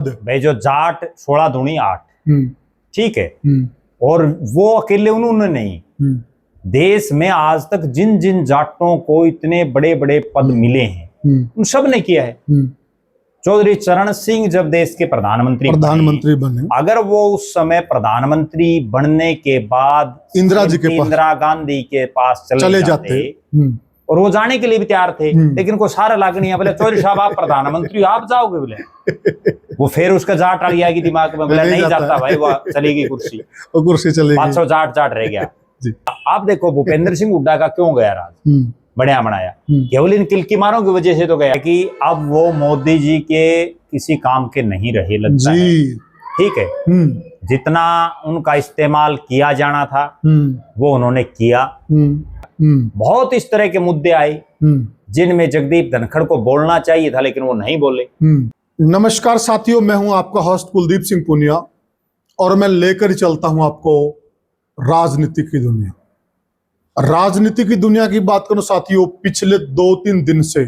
भाई जो जाट 16 दूनी 8, ठीक है। हम्म। और वो अकेले उन्होंने नहीं, देश में आज तक जिन जिन जाटों को इतने बड़े बड़े पद मिले हैं उन सब ने किया है। चौधरी चरण सिंह जब देश के प्रधानमंत्री बने, अगर वो उस समय प्रधानमंत्री बनने के बाद इंदिरा गांधी के पास चले जाते और वो जाने के लिए भी तैयार थे, लेकिन कोई सारा लागनी बोले चौधरी साहब आप प्रधानमंत्री आप जाओगे बोले, वो फिर उसका जाट आ गया कि दिमाग में, बोला नहीं जाता भाई, वो चलेगी कुर्सी चलेगी, 500 जाट रह गया। आप देखो भूपेंद्र सिंह हुड्डा का क्यों गया राज, बढ़िया बनाया, केवल इन किलकीमारों की वजह से तो गया कि अब वो मोदी जी के किसी काम के नहीं रहे लगता है, ठीक है। जितना उनका इस्तेमाल किया जाना था वो उन्होंने किया। बहुत इस तरह के मुद्दे आए जिनमें जगदीप धनखड़ को बोलना चाहिए था लेकिन वो नहीं बोले। नमस्कार साथियों, मैं हूं आपका होस्ट कुलदीप सिंह पुनिया और मैं लेकर चलता हूं आपको राजनीति की दुनिया। राजनीति की दुनिया की बात करूं साथियों, पिछले 2-3 दिन से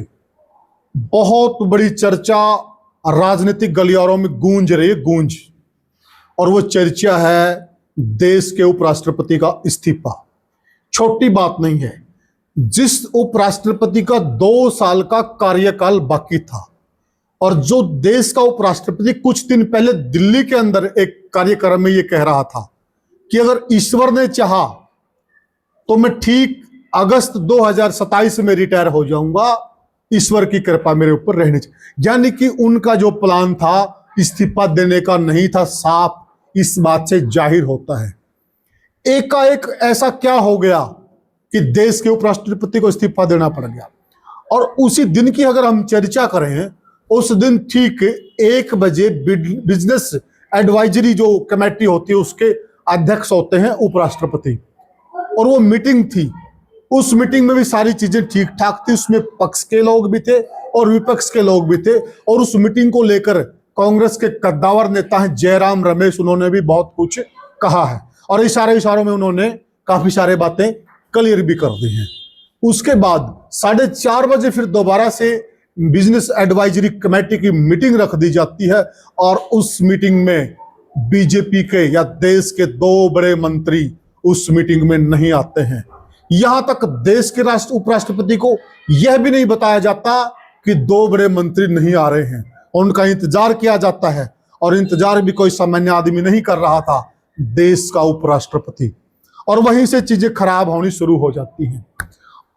बहुत बड़ी चर्चा राजनीतिक गलियारों में गूंज रही है, और वो चर्चा है देश के उपराष्ट्रपति का इस्तीफा। छोटी बात नहीं है, जिस उपराष्ट्रपति का 2 साल का कार्यकाल बाकी था और जो देश का उपराष्ट्रपति कुछ दिन पहले दिल्ली के अंदर एक कार्यक्रम में ये कह रहा था कि अगर ईश्वर ने चाहा तो मैं ठीक अगस्त 2027 में रिटायर हो जाऊंगा, ईश्वर की कृपा मेरे ऊपर रहनी चाहिए। यानी कि उनका जो प्लान था इस्तीफा देने का नहीं था, साफ इस बात से जाहिर होता है। एकाएक ऐसा क्या हो गया कि देश के उपराष्ट्रपति को इस्तीफा देना पड़ गया। और उसी दिन की अगर हम चर्चा करें, उस दिन ठीक 1 बजे बिजनेस एडवाइजरी जो कमेटी होती है उसके अध्यक्ष होते हैं उपराष्ट्रपति, और वो मीटिंग थी। उस मीटिंग में भी सारी चीजें ठीक ठाक थी, उसमें पक्ष के लोग भी थे और विपक्ष के लोग भी थे। और उस मीटिंग को लेकर कांग्रेस के कद्दावर नेता हैं जयराम रमेश, उन्होंने भी बहुत कुछ कहा है और इशारों में उन्होंने काफी सारे बातें क्लियर भी कर दी हैं। उसके बाद 4:30 बजे फिर दोबारा से बिजनेस एडवाइजरी कमेटी की मीटिंग रख दी जाती है और उस मीटिंग में बीजेपी के या देश के 2 बड़े मंत्री उस मीटिंग में नहीं आते हैं। यहां तक देश के उपराष्ट्रपति को यह भी नहीं बताया जाता कि 2 बड़े मंत्री नहीं आ रहे हैं, उनका इंतजार किया जाता है। और इंतजार भी कोई सामान्य आदमी नहीं कर रहा था, देश का उपराष्ट्रपति। और वहीं से चीजें खराब होनी शुरू हो जाती हैं।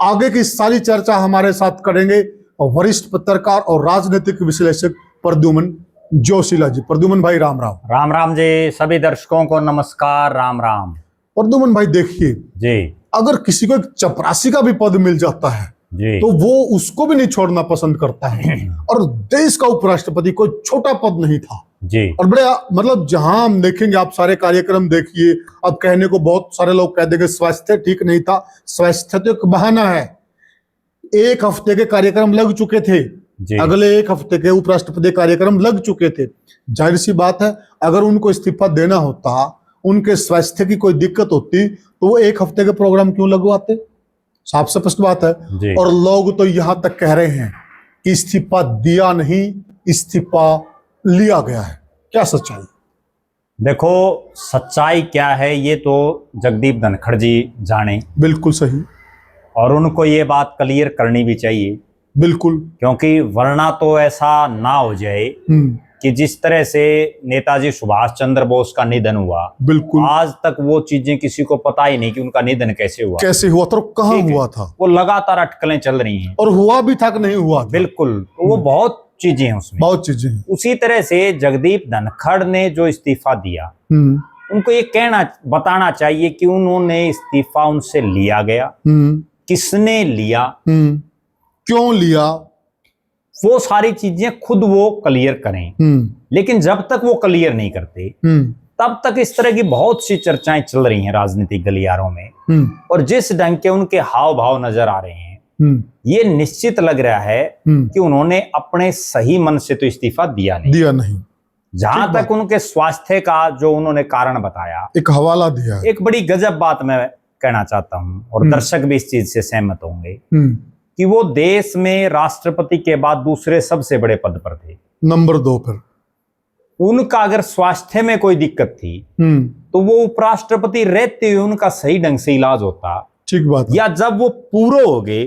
आगे की सारी चर्चा हमारे साथ करेंगे वरिष्ठ पत्रकार और राजनीतिक विश्लेषक प्रद्युमन जोशीला जी। प्रद्युमन भाई राम राम। राम राम जी, सभी दर्शकों को नमस्कार, राम राम। प्रद्युमन भाई देखिए जी, अगर किसी को एक चपरासी का भी पद मिल जाता है जी, तो वो उसको भी नहीं छोड़ना पसंद करता है। और देश का उपराष्ट्रपति कोई छोटा पद नहीं था जी। और बड़े मतलब जहां हम देखेंगे, आप सारे कार्यक्रम देखिए, अब कहने को बहुत सारे लोग कह देंगे स्वास्थ्य ठीक नहीं था, स्वास्थ्य तो एक बहाना है। 1 हफ्ते के कार्यक्रम लग चुके थे, अगले 1 हफ्ते के उपराष्ट्रपति कार्यक्रम लग चुके थे। जाहिर सी बात है, अगर उनको इस्तीफा देना होता, उनके स्वास्थ्य की कोई दिक्कत होती तो वो 1 हफ्ते के प्रोग्राम क्यों लगवाते? साफ स्पष्ट बात है। और लोग तो यहां तक कह रहे हैं कि इस्तीफा दिया नहीं, इस्तीफा लिया गया है। क्या सच्चाई? देखो सच्चाई क्या है ये तो जगदीप धनखड़ जी जाने। बिल्कुल सही। और उनको ये बात क्लियर करनी भी चाहिए, बिल्कुल, क्योंकि वरना तो ऐसा ना हो जाए कि जिस तरह से नेताजी सुभाष चंद्र बोस का निधन हुआ, बिल्कुल, आज तक वो चीजें किसी को पता ही नहीं कि उनका निधन कैसे हुआ था, कहाँ हुआ था। वो लगातार अटकलें चल रही हैं और हुआ भी था कि नहीं हुआ था। बिल्कुल, वो बहुत चीजें हैं उसमें, बहुत चीजें हैं। उसी तरह से जगदीप धनखड़ ने जो इस्तीफा दिया, उनको ये बताना चाहिए कि उन्होंने इस्तीफा उनसे लिया गया, किसने लिया, क्यों लिया, वो सारी चीजें खुद वो क्लियर करें। लेकिन जब तक वो क्लियर नहीं करते तब तक इस तरह की बहुत सी चर्चाएं चल रही हैं राजनीतिक गलियारों में। और जिस ढंग के उनके हाव भाव नजर आ रहे हैं, ये निश्चित लग रहा है कि उन्होंने अपने सही मन से तो इस्तीफा दिया नहीं। जहां तक उनके स्वास्थ्य का जो उन्होंने कारण बताया, एक हवाला दिया, एक बड़ी गजब बात मैं कहना चाहता हूं और दर्शक भी इस चीज से सहमत होंगे कि वो देश में राष्ट्रपति के बाद दूसरे सबसे बड़े पद पर थे, नंबर 2 पर। उनका अगर स्वास्थ्य में कोई दिक्कत थी तो वो उपराष्ट्रपति रहते हुए उनका सही ढंग से इलाज होता। ठीक बात है। या जब वो पूरे हो गए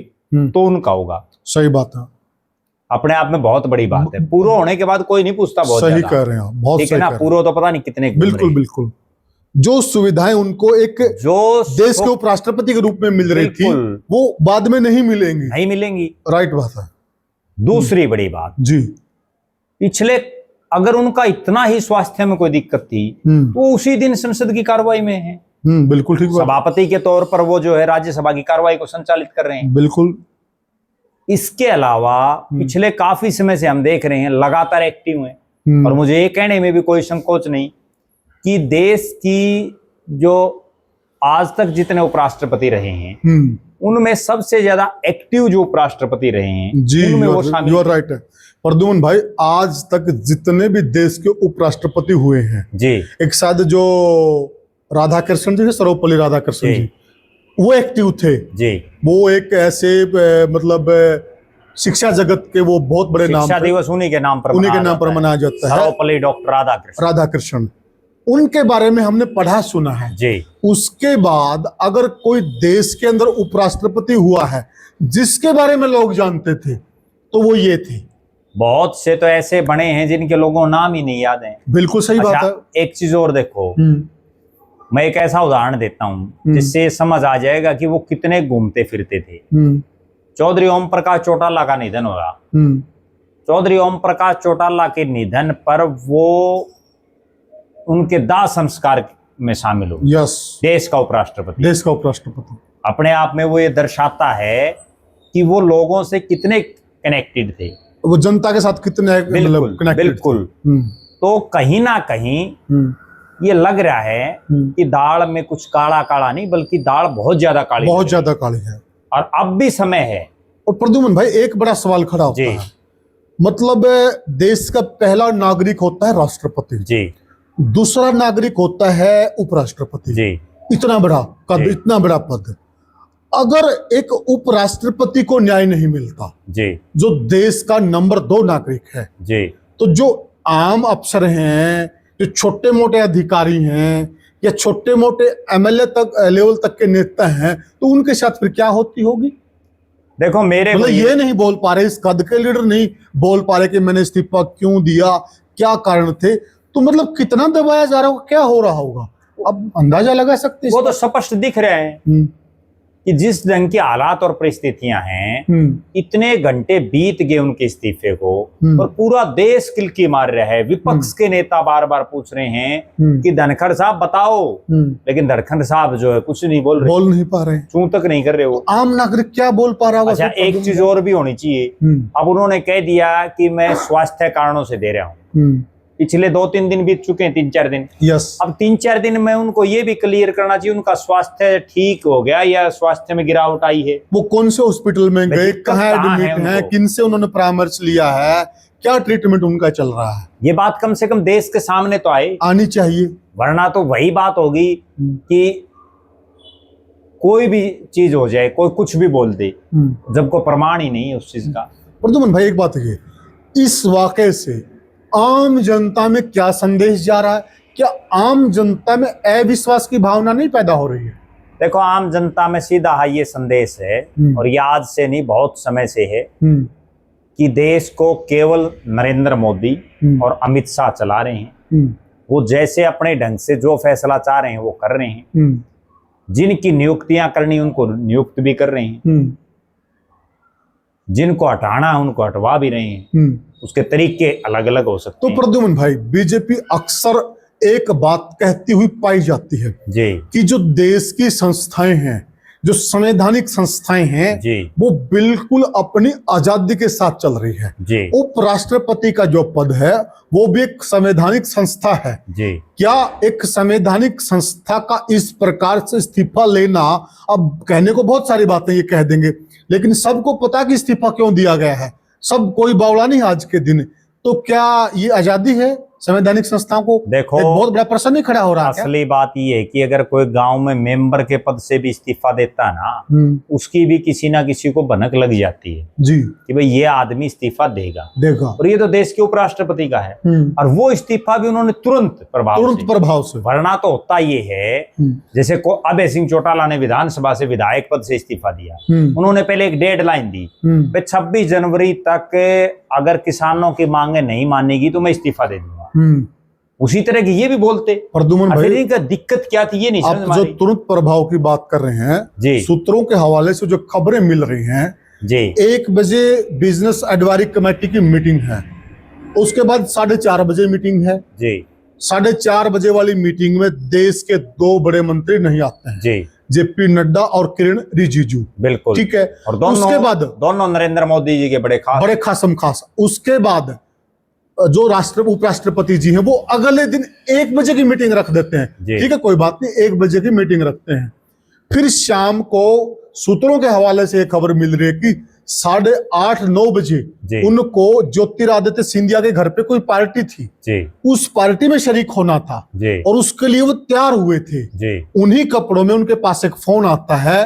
तो उनका होगा। सही बात है। अपने आप में बहुत बड़ी बात है। पूरा होने के बाद कोई नहीं पूछता। बहुत सही कह रहे हैं आप, बहुत ठीक है ना। पूरा तो पता नहीं कितने घूम बिल्कुल रहे। बिल्कुल। जो सुविधाएं उनको एक जो देश के उपराष्ट्रपति के रूप में मिल रही थी वो बाद में नहीं मिलेंगी। राइट बात है। दूसरी बड़ी बात जी, पिछले अगर उनका इतना ही स्वास्थ्य में कोई दिक्कत थी तो उसी दिन संसद की कार्रवाई में है। बिल्कुल ठीक बात। सभापति के तौर पर वो जो है राज्यसभा की कार्रवाई को संचालित कर रहे हैं। बिल्कुल। इसके अलावा पिछले काफी समय से हम देख रहे हैं लगातार एक्टिव हैं। और मुझे ये कहने में भी कोई संकोच नहीं कि देश की जो आज तक जितने उपराष्ट्रपति रहे हैं उनमें सबसे ज्यादा एक्टिव जो उपराष्ट्रपति रहे हैं जी, उनमें वो शामिल। यू आर राइट है प्रद्युमन भाई। आज तक जितने भी देश के उपराष्ट्रपति हुए हैं जी, एक शायद जो राधाकृष्णन जी, सर्वपल्ली राधाकृष्णन जी, वो एक्टिव थे जी। वो एक ऐसे मतलब शिक्षा जगत के वो बहुत बड़े नाम, शिक्षा दिवस उन्हीं के नाम पर मनाया जाता है। सर्वपल्ली डॉक्टर राधाकृष्णन। उनके बारे में हमने पढ़ा सुना है जी। उसके बाद अगर कोई देश के अंदर उपराष्ट्रपति हुआ है जिसके बारे में लोग जानते थे तो वो ये थे। बहुत से तो ऐसे बने हैं जिनके लोगों को नाम ही नहीं याद है। बिल्कुल सही बात है। एक चीज और देखो, मैं एक ऐसा उदाहरण देता हूं जिससे समझ आ जाएगा कि वो कितने घूमते फिरते थे। चौधरी ओम प्रकाश चौटाला का निधन हुआ। चौधरी ओम प्रकाश चौटाला के निधन पर वो उनके दाह संस्कार में शामिल हो। यस। देश का उपराष्ट्रपति अपने आप में वो ये दर्शाता है कि वो लोगों से कितने कनेक्टेड थे, वो जनता के साथ कितने बिल्कुल। तो कहीं ना कहीं ये लग रहा है कि दाल में कुछ काला काला नहीं बल्कि दाल बहुत ज्यादा काली है और अब भी समय है। और प्रद्युमन भाई एक बड़ा सवाल खड़ा होता है, मतलब देश का पहला नागरिक होता है राष्ट्रपति जी, दूसरा नागरिक होता है उपराष्ट्रपति जी। इतना बड़ा कद, इतना बड़ा पद, अगर एक उपराष्ट्रपति को न्याय नहीं मिलता जी, जो देश का नंबर 2 नागरिक है जी, तो जो आम अफसर हैं, जो छोटे मोटे अधिकारी हैं या छोटे मोटे एमएलए तक लेवल तक के नेता हैं, तो उनके साथ फिर क्या होती होगी? देखो मेरे मतलब ये नहीं बोल पा रहे, इस कद के लीडर नहीं बोल पा रहे कि मैंने इस्तीफा क्यों दिया, क्या कारण थे, तो मतलब कितना दबाया जा रहा होगा, क्या हो रहा होगा, अब अंदाजा लगा सकते हैं। वो तो स्पष्ट दिख रहे हैं कि जिस ढंग की हालात और परिस्थितियां हैं, इतने घंटे बीत गए उनके इस्तीफे को और पूरा देश किलकी मार रहा है। विपक्ष के नेता बार बार पूछ रहे हैं कि धनखड़ साहब बताओ, लेकिन धनखड़ साहब जो है कुछ नहीं बोल नहीं पा रहे, चूं तक नहीं कर रहे हो। आम नागरिक क्या बोल पा रहा होगा? अच्छा, एक चीज और भी होनी चाहिए। अब उन्होंने कह दिया कि मैं स्वास्थ्य कारणों से दे रहा हूँ। पिछले 2-3 दिन बीत चुके हैं, 3-4 दिन। यस। अब 3-4 दिन में उनको ये भी क्लियर करना चाहिए उनका स्वास्थ्य ठीक हो गया या स्वास्थ्य में गिरावट आई है। वो कौन से हॉस्पिटल में गए, कहाँ एडमिट हैं, किनसे उन्होंने परामर्श लिया है, क्या ट्रीटमेंट उनका चल रहा है, ये बात कम से कम देश के सामने तो आनी चाहिए। वरना तो वही बात होगी कि कोई भी चीज हो जाए, कोई कुछ भी बोल दे, जब को प्रमाण ही नहीं है उस चीज का। प्रद्युमन भाई एक बात है, इस वाकये से आम जनता में क्या संदेश जा रहा है? क्या आम जनता में अविश्वास की भावना नहीं पैदा हो रही है? देखो, आम जनता में सीधा ये संदेश है, और ये आज से नहीं बहुत समय से है, कि देश को केवल नरेंद्र मोदी और अमित शाह चला रहे हैं। वो जैसे अपने ढंग से जो फैसला चाह रहे हैं वो कर रहे हैं। जिनकी नियुक्तियां करनी उनको नियुक्त भी कर रहे हैं, जिनको हटाना है उनको हटवा भी रहे हैं। उसके तरीके अलग अलग हो सकते हैं। तो प्रद्युमन भाई, बीजेपी अक्सर एक बात कहती हुई पाई जाती है जी, कि जो देश की संस्थाएं हैं, जो संवैधानिक संस्थाएं हैं जी, वो बिल्कुल अपनी आजादी के साथ चल रही है जी। उपराष्ट्रपति का जो पद है वो भी एक संवैधानिक संस्था है जी। क्या एक संवैधानिक संस्था का इस प्रकार से इस्तीफा लेना, अब कहने को बहुत सारी बातें ये कह देंगे, लेकिन सबको पता कि इस्तीफा क्यों दिया गया है, सब कोई बावड़ा नहीं आज के दिन, तो क्या ये आजादी है? संवैधानिक संस्थाओं को देखो, एक बहुत बड़ा प्रश्न नहीं खड़ा हो रहा है क्या? असली बात ये है कि अगर कोई गांव में मेंबर के पद से भी इस्तीफा देता है ना, उसकी भी किसी ना किसी को भनक लग जाती है जी कि भाई ये आदमी इस्तीफा देगा। और ये तो देश के उपराष्ट्रपति का है, और वो इस्तीफा भी उन्होंने तुरंत प्रभाव से। वरना तो होता ये है, जैसे अभय सिंह चौटाला ने विधानसभा से विधायक पद से इस्तीफा दिया, उन्होंने पहले एक डेडलाइन दी, 26 जनवरी तक अगर किसानों की मांगे नहीं मानेगी तो मैं इस्तीफा दे दूंगा। उसी तरह की ये भी बोलते। प्रद्युमन भाई, इनका दिक्कत क्या थी ये नहीं समझ में आ जो रही। तुरंत प्रभाव की बात कर रहे हैं जी, सूत्रों के हवाले से जो खबरें मिल रही हैं जी, 1 बजे बिजनेस एडवाइजरी कमेटी की मीटिंग है, उसके बाद 4:30 बजे मीटिंग है जी, 4:30 बजे वाली मीटिंग में देश के 2 बड़े मंत्री नहीं आते हैं, जी, जेपी नड्डा और किरण रिजिजू। बिल्कुल ठीक है, और उसके बाद दोनों नरेंद्र मोदी जी के बड़े खासम खास। उसके बाद जो उपराष्ट्रपति जी हैं वो अगले दिन 1 बजे की मीटिंग रख देते हैं। ठीक है, कोई बात नहीं, 1 बजे की मीटिंग रखते हैं। फिर शाम को सूत्रों के हवाले से एक खबर मिल रही है कि 8:30-9 बजे उनको ज्योतिरादित्य सिंधिया के घर पे कोई पार्टी थी, उस पार्टी में शरीक होना था और उसके लिए वो तैयार हुए थे। उन्हीं कपड़ों में उनके पास एक फोन आता है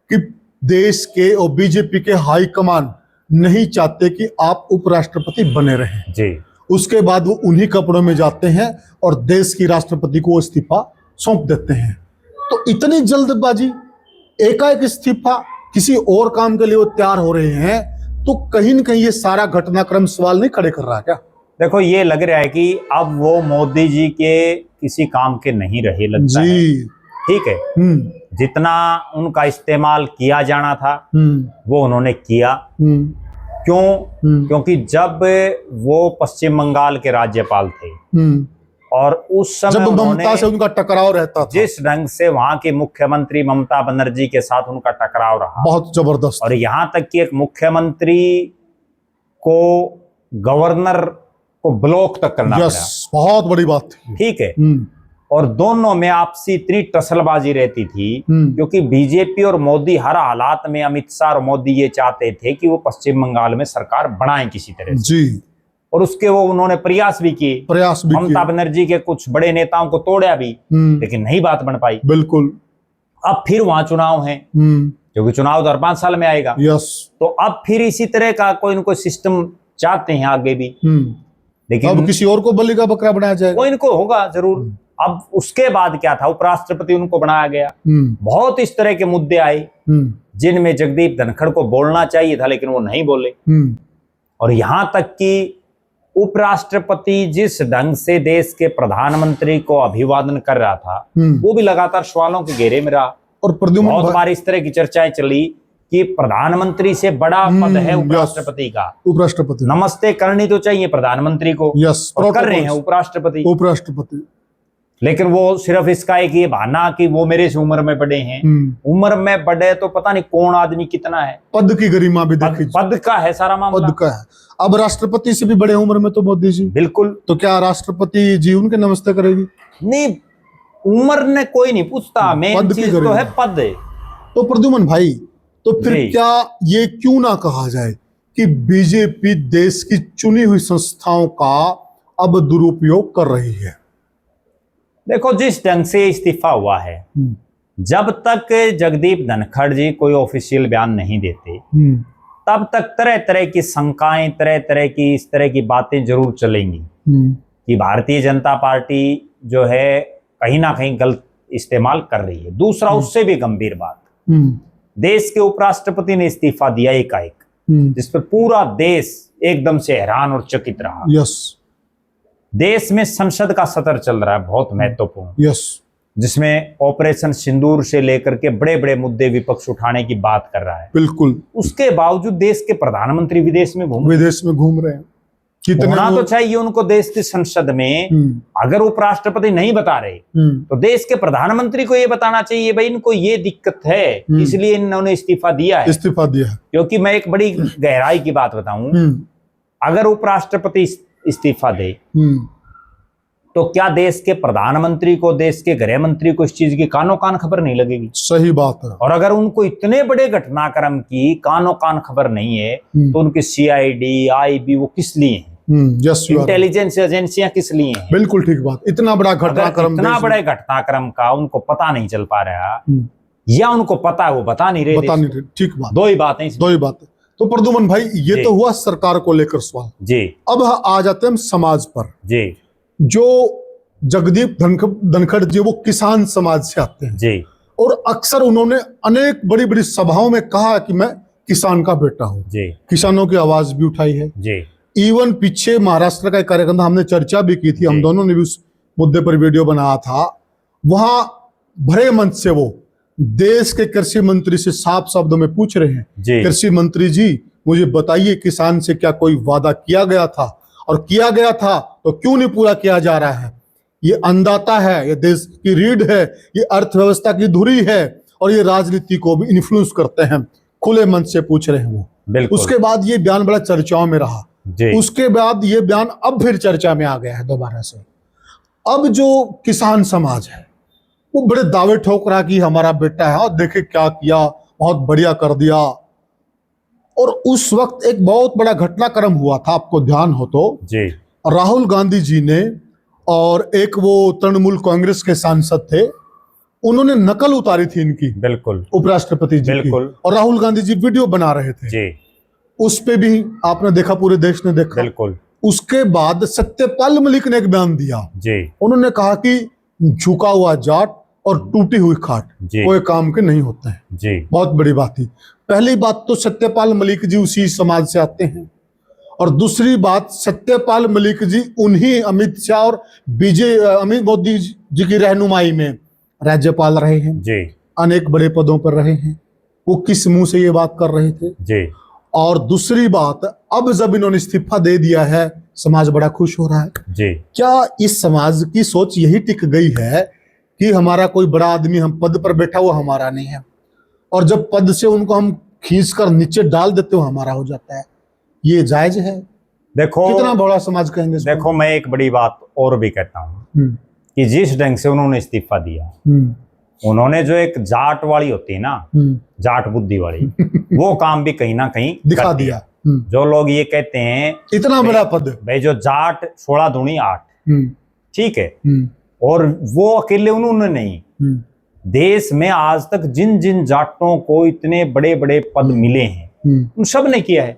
कि देश के और बीजेपी के हाईकमान नहीं चाहते कि आप उपराष्ट्रपति बने रहें। उसके बाद वो उन्हीं कपड़ों में जाते हैं और देश की राष्ट्रपति को इस्तीफा सौंप देते हैं। तो इतनी जल्दबाजी, एकाएक इस्तीफा, किसी और काम के लिए वो तैयार हो रहे हैं, तो कहीं न कहीं ये सारा घटनाक्रम सवाल नहीं खड़े कर रहा क्या? देखो, ये लग रहा है कि अब वो मोदी जी के किसी काम के नहीं रहे लगता है। ठीक है, जितना उनका इस्तेमाल किया जाना था वो उन्होंने किया। क्यों? क्योंकि जब वो पश्चिम बंगाल के राज्यपाल थे और उस समय जब ममता से उनका टकराव रहता था, जिस ढंग से वहां के मुख्यमंत्री ममता बनर्जी के साथ उनका टकराव रहा, बहुत जबरदस्त। और यहां तक कि एक मुख्यमंत्री को गवर्नर को ब्लॉक तक करना पड़ा। बहुत बड़ी बात थी। ठीक है, और दोनों में आपसी इतनी टसलबाजी रहती थी क्योंकि बीजेपी और मोदी हर हालात में, अमित शाह और मोदी ये चाहते थे कि वो पश्चिम बंगाल में सरकार बनाएं किसी तरह से। जी, और उसके वो उन्होंने प्रयास भी किए, ममता बनर्जी के कुछ बड़े नेताओं को तोड़ा भी, लेकिन नहीं बात बन पाई। बिल्कुल। अब फिर वहां चुनाव है, क्योंकि चुनाव तो हर 5 साल में आएगा। तो अब फिर इसी तरह का कोई इनको सिस्टम चाहते हैं आगे भी, लेकिन अब किसी और को बलि का बकरा बनाया जाएगा, वो इनको होगा जरूर। अब उसके बाद क्या था, उपराष्ट्रपति उनको बनाया गया। बहुत इस तरह के मुद्दे आए जिनमें जगदीप धनखड़ को बोलना चाहिए था, लेकिन वो नहीं बोले। और यहां तक कि उपराष्ट्रपति जिस ढंग से देश के प्रधानमंत्री को अभिवादन कर रहा था, वो भी लगातार सवालों के घेरे में रहा। और बहुत बार इस तरह की चर्चाएं चली कि प्रधानमंत्री से बड़ा पद है उपराष्ट्रपति का। उपराष्ट्रपति नमस्ते करनी तो चाहिए प्रधानमंत्री को, और कर रहे हैं उपराष्ट्रपति। लेकिन वो सिर्फ इसका एक ये बहाना कि वो मेरे से उम्र में बड़े हैं। उम्र में बड़े तो पता नहीं कौन आदमी कितना है, पद की गरिमा भी देखिए, पद का है सारा मामला, पद का है। अब राष्ट्रपति से भी बड़े उम्र में तो मोदी जी। बिल्कुल। तो क्या राष्ट्रपति जी उनके नमस्ते करेगी? नहीं, उम्र ने कोई नहीं पूछता, मेन चीज तो है पद। तो प्रद्युमन भाई, तो फिर क्या ये क्यों ना कहा जाए कि बीजेपी देश की चुनी हुई संस्थाओं का अब दुरुपयोग कर रही है? देखो, जिस ढंग से इस्तीफा हुआ है, जब तक जगदीप धनखड़ जी कोई ऑफिशियल बयान नहीं देते, तब तक तरह तरह की शंकाएं, तरह तरह की इस तरह की बातें जरूर चलेंगी कि भारतीय जनता पार्टी जो है कहीं ना कहीं गलत इस्तेमाल कर रही है। दूसरा, उससे भी गंभीर बात, देश के उपराष्ट्रपति ने इस्तीफा दिया एकाएक, जिस पर पूरा देश एकदम से हैरान और चकित रहा। देश में संसद का सत्र चल रहा है, बहुत महत्वपूर्ण, जिसमें ऑपरेशन सिंदूर से लेकर के बड़े बड़े मुद्दे विपक्ष उठाने की बात कर रहा है। बिल्कुल। उसके बावजूद देश के प्रधानमंत्री विदेश में घूम रहे हैं। होना तो चाहिए उनको देश की संसद में। अगर उपराष्ट्रपति नहीं बता रहे तो देश के प्रधानमंत्री को ये बताना चाहिए, भाई इनको ये दिक्कत है, इसलिए इन्होंने इस्तीफा दिया है। क्योंकि मैं एक बड़ी गहराई की बात बताऊं, अगर उपराष्ट्रपति इस्तीफा दे तो क्या देश के प्रधानमंत्री को, देश के गृह मंत्री को इस चीज की कानो कान खबर नहीं लगेगी? सही बात है। और अगर उनको इतने बड़े घटनाक्रम की कानो कान खबर नहीं है तो उनके CID, IB वो किस लिए हैं? यस, इंटेलिजेंस एजेंसियां किस लिए हैं? बिल्कुल ठीक बात। इतना बड़ा घटनाक्रम, इतना बड़े घटनाक्रम का उनको पता नहीं चल पा रहा, या उनको पता है वो बता नहीं रहे। ठीक बात। दो ही बातें, दो ही बातें। तो प्रद्युमन भाई, ये तो हुआ सरकार को लेकर सवाल जी। अब आ जाते हैं हम समाज पर जी। जो जगदीप धनखड़ जी वो किसान समाज से आते हैं जी, और अक्सर उन्होंने अनेक बड़ी बड़ी सभाओं में कहा कि मैं किसान का बेटा हूं जी। किसानों की आवाज भी उठाई है जी। इवन पीछे महाराष्ट्र का एक कार्यक्रम था, हमने चर्चा भी की थी, हम दोनों ने भी उस मुद्दे पर वीडियो बनाया था। वहां भरे मंच से वो देश के कृषि मंत्री से साफ शब्दों में पूछ रहे हैं, कृषि मंत्री जी मुझे बताइए किसान से क्या कोई वादा किया गया था, और किया गया था तो क्यों नहीं पूरा किया जा रहा है? ये अन्नदाता है, ये देश की रीढ़ है, ये अर्थव्यवस्था की धुरी है, और ये राजनीति को भी इन्फ्लुएंस करते हैं। खुले मन से पूछ रहे हैं वो। उसके बाद ये बयान बड़ा चर्चाओं में रहा। उसके बाद ये बयान अब फिर चर्चा में आ गया है दोबारा से। अब जो किसान समाज है वो बड़े दावे ठोक रहा कि हमारा बेटा है और देखे क्या किया, बहुत बढ़िया कर दिया। और उस वक्त एक बहुत बड़ा घटनाक्रम हुआ था, आपको ध्यान हो तो जी। राहुल गांधी जी ने और एक वो तृणमूल कांग्रेस के सांसद थे, उन्होंने नकल उतारी थी इनकी, बिल्कुल, उपराष्ट्रपति जी बिल्कुल की, और राहुल गांधी जी वीडियो बना रहे थे जी। उस पे भी आपने देखा, पूरे देश ने देखा, बिल्कुल। उसके बाद सत्यपाल मलिक ने एक बयान दिया जी। उन्होंने कहा कि झुका हुआ जाट और टूटी हुई खाट कोई काम के नहीं होते हैं जी। बहुत बड़ी बात थी। पहली बात तो सत्यपाल मलिक जी उसी समाज से आते हैं, और दूसरी बात सत्यपाल मलिक जी उन्हीं अमित शाह और अमित मोदी जी की रहनुमाई में राज्यपाल रहे हैं जी। अनेक बड़े पदों पर रहे हैं। वो किस मुंह से ये बात कर रहे थे जी। और दूसरी बात, अब जब इन्होंने इस्तीफा दे दिया है, समाज बड़ा खुश हो रहा है जी। क्या इस समाज की सोच यही टिक गई है कि हमारा कोई बड़ा आदमी हम पद पर बैठा हुआ हमारा नहीं है, और जब पद से उनको हम खींचकर नीचे डाल देते हो हमारा हो जाता है? ये जायज है? देखो कितना बड़ा समाज कहेंगे। देखो मैं एक बड़ी बात और भी कहता हूँ कि जिस ढंग से उन्होंने इस्तीफा दिया, उन्होंने जो एक जाट वाली होती है ना, जाट बुद्धि वाली वो काम भी कहीं ना कहीं दिखा दिया। जो लोग ये कहते हैं इतना बड़ा पद, भाई जो जाट 16 दूनी 8, ठीक है, और वो अकेले उन्होंने नहीं, देश में आज तक जिन जिन जाटों को इतने बड़े बड़े पद मिले हैं उन सब ने किया है।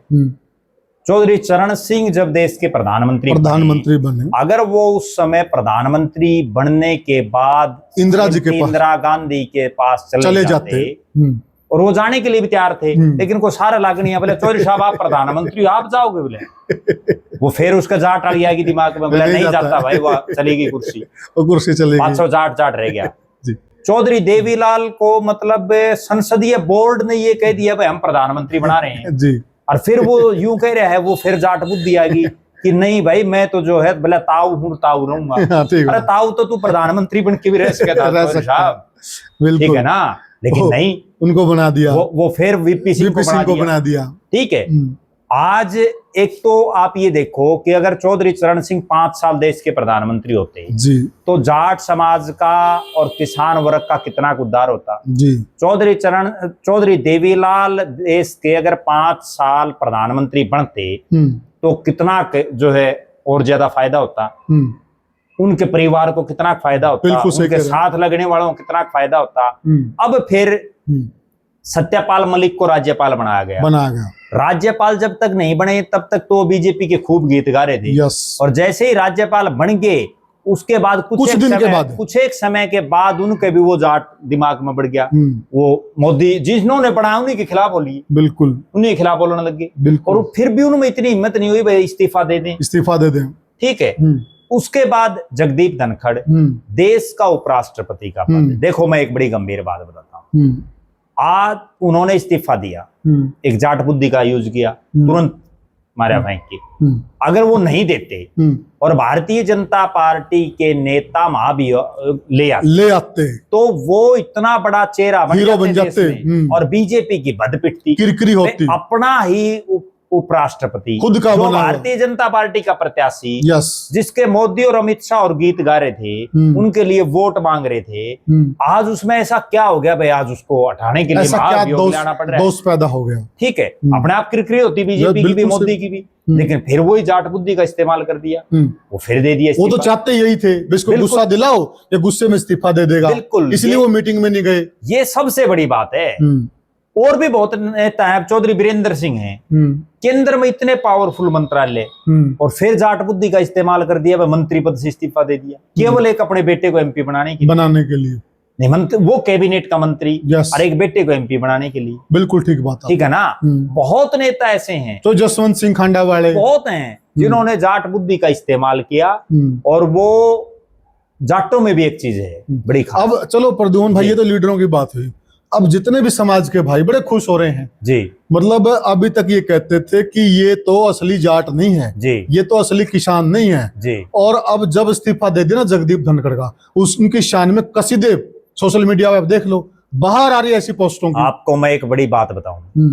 चौधरी चरण सिंह जब देश के प्रधानमंत्री बने, अगर वो उस समय प्रधानमंत्री बनने के बाद इंदिरा गांधी के पास चले जाते और वो जाने के लिए भी तैयार थे, लेकिन कोई सारा लागनी बोले चौधरी साहब आप प्रधानमंत्री आप जाओगे, बोले वो फिर उसका जाट आ गया कि दिमाग में, बोला नहीं जाता भाई, वो चलेगी कुर्सी चलेगी, 500 जाट रह गया। चौधरी देवीलाल को मतलब संसदीय बोर्ड ने ये कह दिया भाई हम प्रधानमंत्री बना रहे हैं जी। और फिर वो यूं कह रहा है, वो फिर जाट बुद्धि आ गई कि नहीं भाई मैं तो जो है बोला ताऊ हूं ताऊ रहूंगा। अरे ताऊ तो तू प्रधानमंत्री बन के भी रह सकता साहब, ठीक है ना, लेकिन नहीं, उनको बना दिया, वो फिर वीपी सिंह को बना दिया, ठीक है। आज एक तो आप ये देखो कि अगर चौधरी चरण सिंह 5 साल देश के प्रधानमंत्री होते जी, तो जाट समाज का और किसान वर्ग का कितना उद्धार होता जी। चौधरी देवीलाल देश के अगर 5 साल प्रधानमंत्री बनते तो कितना जो है और ज्यादा फायदा होता, उनके परिवार को कितना फायदा होता, उनके साथ लगने वालों को कितना फायदा होता। अब फिर सत्यपाल मलिक को राज्यपाल बनाया गया। राज्यपाल जब तक नहीं बने तब तक तो बीजेपी के खूब गीत गा रहे थे, और जैसे ही राज्यपाल बन गए उसके बाद कुछ एक समय के बाद उनके भी वो जाट दिमाग में बढ़ गया। वो मोदी जिन्होंने बनाया उन्हीं के खिलाफ बोली, बिल्कुल उन्हीं के खिलाफ बोलने लग गए, और फिर भी उनमें इतनी हिम्मत नहीं हुई भाई इस्तीफा दे दें, ठीक है। उसके बाद जगदीप धनखड़ देश का उपराष्ट्रपति का पद। देखो मैं एक बड़ी गंभीर बात बताता हूँ, आज उन्होंने इस्तीफा दिया, एक जाट बुद्धि का यूज किया, तुरंत मारा फेंक के। अगर वो नहीं देते और भारतीय जनता पार्टी के नेता महाभियोग ले आते तो वो इतना बड़ा चेहरा बन जाते और बीजेपी की बद पिटती, किरकिरी होती, अपना ही उपराष्ट्रपति, खुद का जो बना हुआ। भारतीय जनता पार्टी का प्रत्याशी, यस, जिसके मोदी और अमित शाह और गीत गा रहे थे, उनके लिए वोट मांग रहे थे, आज उसमें ऐसा क्या हो गया भाई, आज उसको हटाने के लिए ऐसा क्या महाभियोग लाना पड़ रहा है। दोष पैदा हो गया। ठीक है, अपने आप किरकिरी होती बीजेपी की भी, बिल्कुल मोदी सही। की भी, लेकिन फिर वही जाट बुद्धि का इस्तेमाल कर दिया, वो फिर दे दिया वो तो इस्तीफा। चाहते यही थे, इसको बिल्कुल। गुस्सा दिलाओ, ये गुस्से में इस्तीफा दे देगा, बिल्कुल, इसलिए वो मीटिंग में नहीं गए। ये सबसे बड़ी बात है। और भी बहुत नेता है, चौधरी वीरेंद्र सिंह हैं, केंद्र में इतने पावरफुल मंत्रालय, और फिर जाट बुद्धि का इस्तेमाल कर दिया, मंत्री पद से इस्तीफा दे दिया, केवल एक अपने बेटे को एमपी बनाने के लिए। नहीं, वो कैबिनेट का मंत्री, और एक बेटे को एमपी बनाने के लिए। बिल्कुल ठीक बात है। ठीक है ना। बहुत नेता ऐसे हैं, तो जसवंत सिंह खांडा वाले बहुत हैं, जिन्होंने जाट बुद्धि का इस्तेमाल किया, और वो जाटों में भी एक चीज है बड़ी खास। अब चलो प्रद्युम्न भाई, ये तो लीडरों की बात हुई। अब जितने भी समाज के भाई बड़े खुश हो रहे हैं जी। मतलब अभी तक ये कहते थे कि ये तो असली जाट नहीं है जी, ये तो असली किसान नहीं है जी। और अब जब इस्तीफा दे दिया ना जगदीप धनखड़ का, उनकी शान में कसीदे सोशल मीडिया पे देख लो, बाहर आ रही है ऐसी पोस्टों की। आपको मैं एक बड़ी बात बताऊं,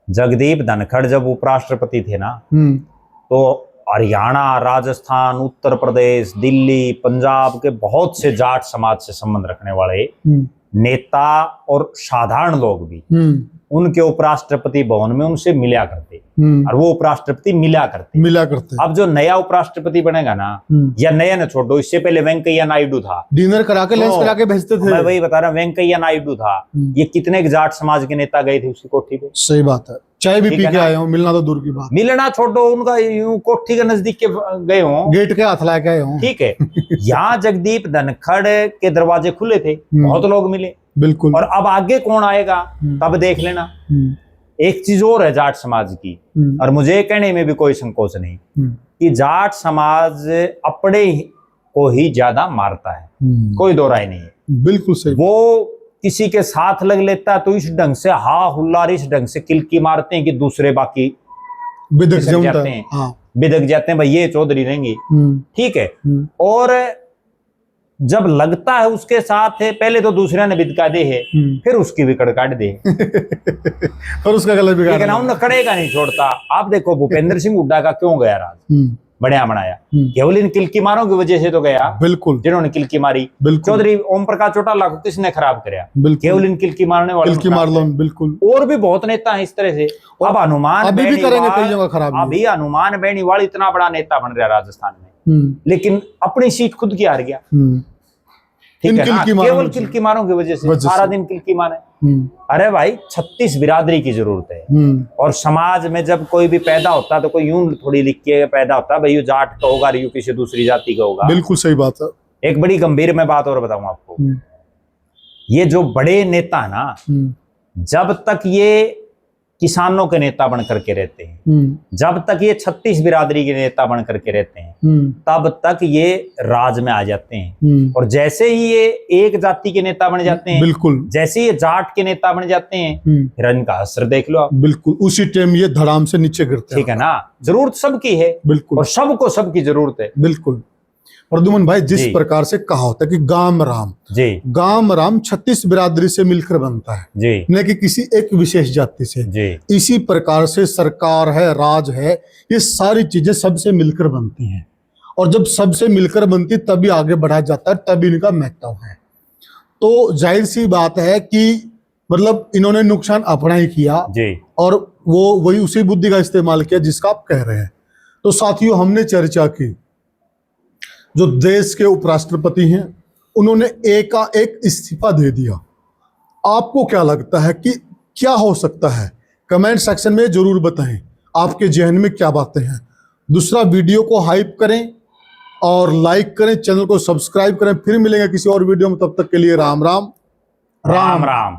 जगदीप धनखड़ जब उपराष्ट्रपति थे ना, तो हरियाणा, राजस्थान, उत्तर प्रदेश, दिल्ली, पंजाब के बहुत से जाट समाज से संबंध रखने वाले नेता और साधारण लोग भी उनके उपराष्ट्रपति भवन में उनसे मिला करते, और वो उपराष्ट्रपति मिला करते। अब जो नया उपराष्ट्रपति बनेगा ना, या नया न छोड़ो, इससे पहले वेंकैया नायडू था, डिनर करा के लंच करा के भेजते थे। मैं वही बता रहा हूं, वेंकैया नायडू था, ये कितने जाट समाज के नेता गए थे उसकी कोठी पे। सही बात है, चाय भी पी के आए हो, मिलना तो दूर की बात, मिलना छोड़ो, उनका यूं कोठी के नजदीक के गए हो, गेट के हाथ ला के आए हो। ठीक है। यहाँ जगदीप धनखड़ के दरवाजे खुले थे, बहुत लोग मिले, बिल्कुल। और अब आगे कौन आएगा तब देख लेना। एक चीज और है जाट समाज की, और मुझे कहने में भी कोई संकोच नहीं, कि जाट समाज अपने को ही ज्यादा मारता है, कोई दो राय नहीं है। बिल्कुल सही। वो किसी के साथ लग लेता है तो इस ढंग से हा हुल्लार, इस ढंग से किलकी मारते हैं कि दूसरे बाकी बिदक जाते हैं, बिदक जाते हैं, भाई ये चौधरी रहेंगे, ठीक है। और जब लगता है उसके साथ है, पहले तो दूसरे ने बिदका दे है, फिर उसकी भी कड़काट दे और उसका गला बिगाड़, लेकिन उन कड़ेगा नहीं छोड़ता। आप देखो भूपेंद्र सिंह हुड्डा का क्यों गया राज, बढ़िया बनाया, केवल इन किलकी मारों की वजह से तो गया। बिल्कुल, जिन्होंने किलकी मारी, चौधरी ओम प्रकाश चौटाला को किसने खराब कराया, केवल इन किलकी मारने वाले। बिल्कुल, और भी बहुत नेता हैं इस तरह से। अब हनुमान अभी भी करेंगे कई जगह खराब, अभी हनुमान बेनीवाल इतना बड़ा नेता बन रहा राजस्थान में, लेकिन अपनी सीट खुद की हार गया, ठीक है ना, केवल किलकी मारों की वजह से सारा दिन किलकी मारे। अरे भाई 36 बिरादरी की जरूरत है, और समाज में जब कोई भी पैदा होता है तो कोई यूं थोड़ी लिख के पैदा होता है भाई, यू जाट का होगा, यू किसी दूसरी जाति का होगा। बिल्कुल सही बात है। एक बड़ी गंभीर मैं बात और बताऊं आपको, ये जो बड़े नेता है ना, जब तक ये किसानों के नेता बन करके रहते हैं, जब तक ये 36 बिरादरी के नेता बन करके रहते हैं, तब तक ये राज में आ जाते हैं। और जैसे ही ये एक जाति के नेता बन जाते हैं, बिल्कुल, जैसे ये जाट के नेता बन जाते हैं, फिर इनका असर देख लो आप। बिल्कुल, उसी टाइम ये धड़ाम से नीचे गिरते हैं। ठीक है ना, जरूरत सबकी है, बिल्कुल, और सबको सबकी जरूरत है। बिल्कुल। प्रद्युम्न भाई, जिस प्रकार से कहा होता है कि गाम राम, जी, गाम राम 36 बिरादरी से मिलकर बनता है, जी, न कि किसी एक विशेष जाति से। जी। इसी प्रकार से सरकार है, राज है, ये सारी चीजें सबसे मिलकर बनती हैं, और जब सबसे मिलकर बनती तभी आगे बढ़ा जाता है, तभी इनका महत्व है। तो जाहिर सी बात है कि मतलब इन्होंने नुकसान अपना ही किया, जी, और वो वही उसी बुद्धि का इस्तेमाल किया जिसका आप कह रहे हैं। तो साथियों, हमने चर्चा की जो देश के उपराष्ट्रपति हैं, उन्होंने एक इस्तीफा दे दिया। आपको क्या लगता है कि क्या हो सकता है? कमेंट सेक्शन में जरूर बताएं आपके जहन में क्या बातें हैं। दूसरा, वीडियो को हाइप करें और लाइक करें, चैनल को सब्सक्राइब करें। फिर मिलेंगे किसी और वीडियो में, तब तक के लिए राम राम, राम राम।